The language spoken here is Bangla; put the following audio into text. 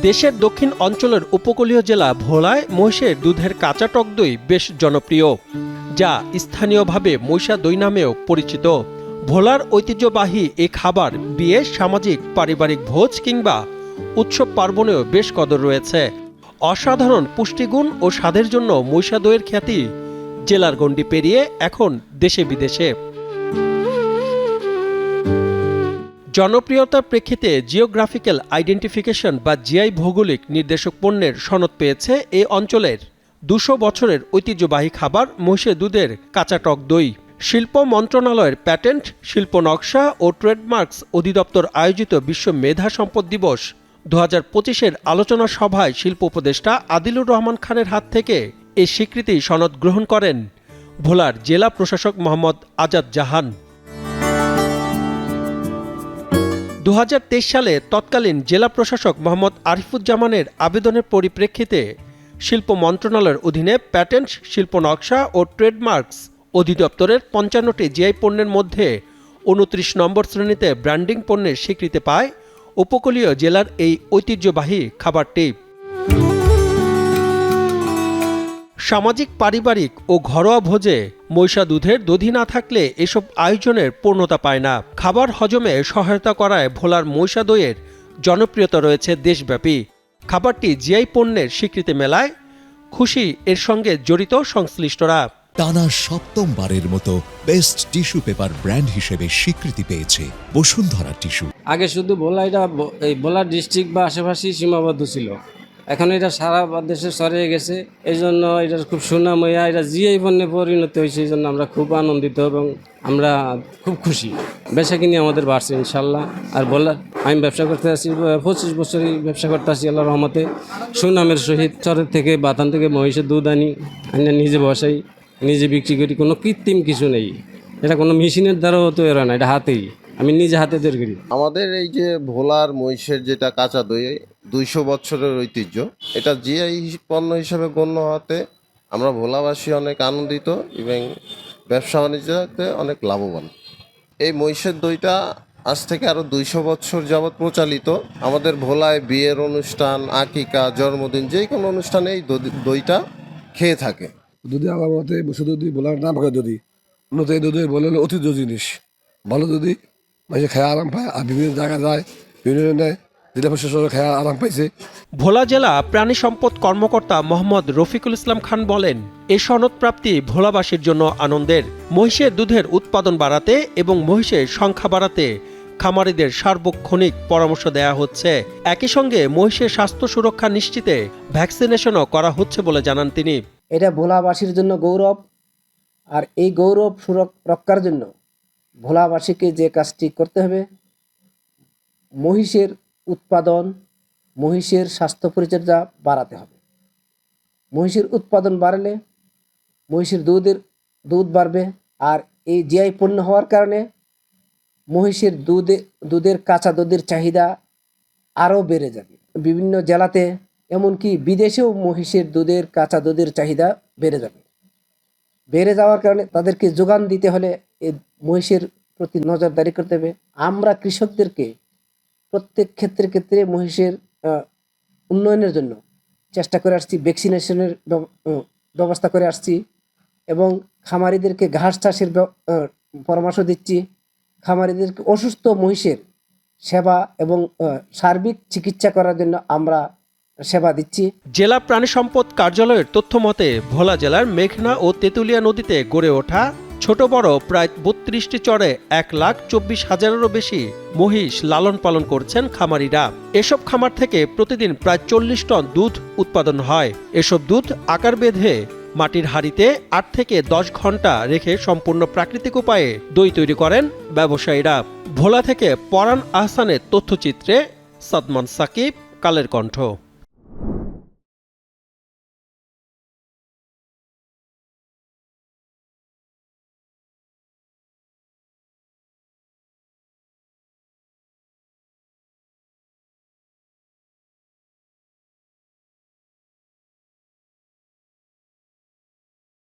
দেশের দক্ষিণ অঞ্চলের উপকূলীয় জেলা ভোলায় মহিষের দুধের কাঁচা টক দই বেশ জনপ্রিয়, যা স্থানীয়ভাবে মহিষা দই নামেও পরিচিত। ভোলার ঐতিহ্যবাহী এই খাবার বিয়ে, সামাজিক পারিবারিক ভোজ কিংবা উৎসব পার্বণেও বেশ কদর রয়েছে। অসাধারণ পুষ্টিগুণ ও স্বাদের জন্য মহিষা দইয়ের খ্যাতি জেলার গণ্ডি পেরিয়ে এখন দেশে বিদেশে। জনপ্রিয়তার প্রেক্ষিতে জিওগ্রাফিক্যাল আইডেন্টিফিকেশন বা জিআই ভৌগোলিক নির্দেশক পণ্যের সনদ পেয়েছে এই অঞ্চলের ২০০ বছরের ঐতিহ্যবাহী খাবার মহিষের দুধের কাঁচা টক দই। শিল্প মন্ত্রণালয়ের প্যাটেন্ট, শিল্প নকশা ও ট্রেডমার্কস অধিদপ্তর আয়োজিত বিশ্ব মেধা সম্পদ দিবস ২০২৫-এর আলোচনা সভায় শিল্প উপদেষ্টা আদিলুর রহমান খানের হাত থেকে এই স্বীকৃতি সনদ গ্রহণ করেন ভোলার জেলা প্রশাসক মোহাম্মদ আজাদ জাহান। ২০২৩ সালে তৎকালীন জেলা প্রশাসক মোহাম্মদ আরিফুজ্জামানের আবেদনের পরিপ্রেক্ষিতে শিল্প মন্ত্রণালয়ের অধীনে প্যাটেন্ট, শিল্প নকশা ও ট্রেডমার্কস অধিদপ্তরের ৫৫টি জিআই পণ্যের মধ্যে ২৯ নম্বর শ্রেণীতে ব্র্যান্ডিং পণ্যের স্বীকৃতি পায় উপকূলীয় জেলার এই ঐতিহ্যবাহী খাবারটি। সামাজিক, পারিবারিক ও ঘরোয়া ভোজে মহিষা দুধের দধি না থাকলে এসব আয়োজনের পূর্ণতা পায় না। খাবার হজমে সহায়তা করায় ভোলার মহিষা দইয়ের জনপ্রিয়তা রয়েছে দেশব্যাপী। খাবারটি জিআই পণ্যের স্বীকৃতি মেলায় খুশি এর সঙ্গে জড়িত সংশ্লিষ্টরা। টানা সপ্তমবারের মতো বেস্ট টিস্যু পেপার ব্র্যান্ড হিসেবে স্বীকৃতি পেয়েছে বসুন্ধরা টিস্যু। আগে শুধু ভোলা ডিস্ট্রিক্ট বা আশেপাশেই সীমাবদ্ধ ছিল, এখন এটা সারা দেশে ছড়িয়ে গেছে। এই জন্য এটার খুব সুনাম হইয়া এটা জিআই পণ্যে পরিণত হয়েছে। এই জন্য আমরা খুব আনন্দিত এবং আমরা খুব খুশি। বেচা কিনি আমাদের বাড়ছে ইনশাল্লাহ। আর আমি ব্যবসা করতে আসছি 25 বছরই ব্যবসা করতে আসছি আল্লাহর রহমতে। সুনামের সহিত চরের থেকে বাতান থেকে মহিষের দুধ আনি নিজে বসাই, নিজে বিক্রি করি। কোনো কৃত্রিম কিছু নেই, এটা কোনো মেশিনের দ্বারাও তৈরি হয় না, এটা হাতেই, আমি নিজে হাতে তৈরি করি। আমাদের এই যে ভোলার মহিষের যেটা কাঁচা দই ২০০ বছরের ঐতিহ্য, এটা জিআই পণ্য হিসেবে গণ্য হওয়াতে আমরা ভোলাবাসী অনেক আনন্দিত এবং ব্যবসা বাণিজ্যতে অনেক লাভবান। এই মহিষের দইটা আজ থেকে আরও ২০০ বছর যাবৎ প্রচালিত। আমাদের ভোলায় বিয়ের অনুষ্ঠান, আকিকা, জন্মদিন, যে কোনো অনুষ্ঠানে এই দইটা খেয়ে থাকে। দুধে আমার মতে শুধু দুধ ভোলার নাম করে দুধি উন্নত, এই দুধে বলে হলো ঐতিহ্য জিনিস, ভালো দুধি মানুষের খেয়ে আরাম পায়। আর বিভিন্ন জায়গায় যায়, বিভিন্ন নেয়, জেলা প্রশাসক খেয়ে আরাম পাইছে। ভোলা জেলা প্রাণী সম্পদ কর্মকর্তা মোহাম্মদ রফিকুল ইসলাম খান বলেন, এই সনদ প্রাপ্তি ভোলাবাসীর জন্য আনন্দের। মহিষের দুধের উৎপাদন বাড়াতে এবং মহিষের সংখ্যা বাড়াতে খামারিদের সার্বক্ষণিক পরামর্শ দেয়া হচ্ছে। একই সঙ্গে মহিষের স্বাস্থ্য সুরক্ষা নিশ্চিতে ভ্যাকসিনেশনও করা হচ্ছে বলে জানান তিনি। এটা ভোলাবাসীর জন্য গৌরব। আর এই গৌরব রক্ষার জন্য ভোলাবাসীকে যে কাজটি করতে হবে, মহিষের উৎপাদন, মহিষের স্বাস্থ্য পরিচর্যা বাড়াতে হবে। মহিষের উৎপাদন বাড়লে মহিষের দুধ বাড়বে। আর এই জিআই পণ্য হওয়ার কারণে মহিষের দুধের কাঁচা দুধের চাহিদা আরও বেড়ে যাবে। বিভিন্ন জেলাতে, এমনকি বিদেশেও মহিষের দুধের কাঁচা দুধের চাহিদা বেড়ে যাবে। বেড়ে যাওয়ার কারণে তাদেরকে যোগান দিতে হলে এই মহিষের প্রতি নজরদারি করতে হবে। আমরা কৃষকদেরকে প্রত্যেক ক্ষেত্রে মহিষের উন্নয়নের জন্য চেষ্টা করে আসছি, ভ্যাকসিনেশনের ব্যবস্থা করে আসছি এবং খামারিদেরকে ঘাস চাষের পরামর্শ দিচ্ছি। খামারিদেরকে অসুস্থ মহিষের সেবা এবং সার্বিক চিকিৎসা করার জন্য আমরা সেবা দিচ্ছি। জেলা প্রাণী সম্পদ কার্যালয়ের তথ্য মতে ভোলা জেলার মেঘনা ও তেঁতুলিয়া নদীতে গড়ে ওঠা ছোট বড় প্রায় ৩২টি চরে ১,২৪,০০০-এরও বেশি মহিষ লালন পালন করছেন খামারিরা। এসব খামার থেকে প্রতিদিন প্রায় ৪০ টন দুধ উৎপাদন হয়। এসব দুধ আকার বেঁধে মাটির হাঁড়িতে ৮ থেকে ১০ ঘন্টা রেখে সম্পূর্ণ প্রাকৃতিক উপায়ে দই তৈরি করেন ব্যবসায়ীরা। ভোলা থেকে পরান আহসানের তথ্যচিত্রে সাদমান সাকিব, কালের কণ্ঠ।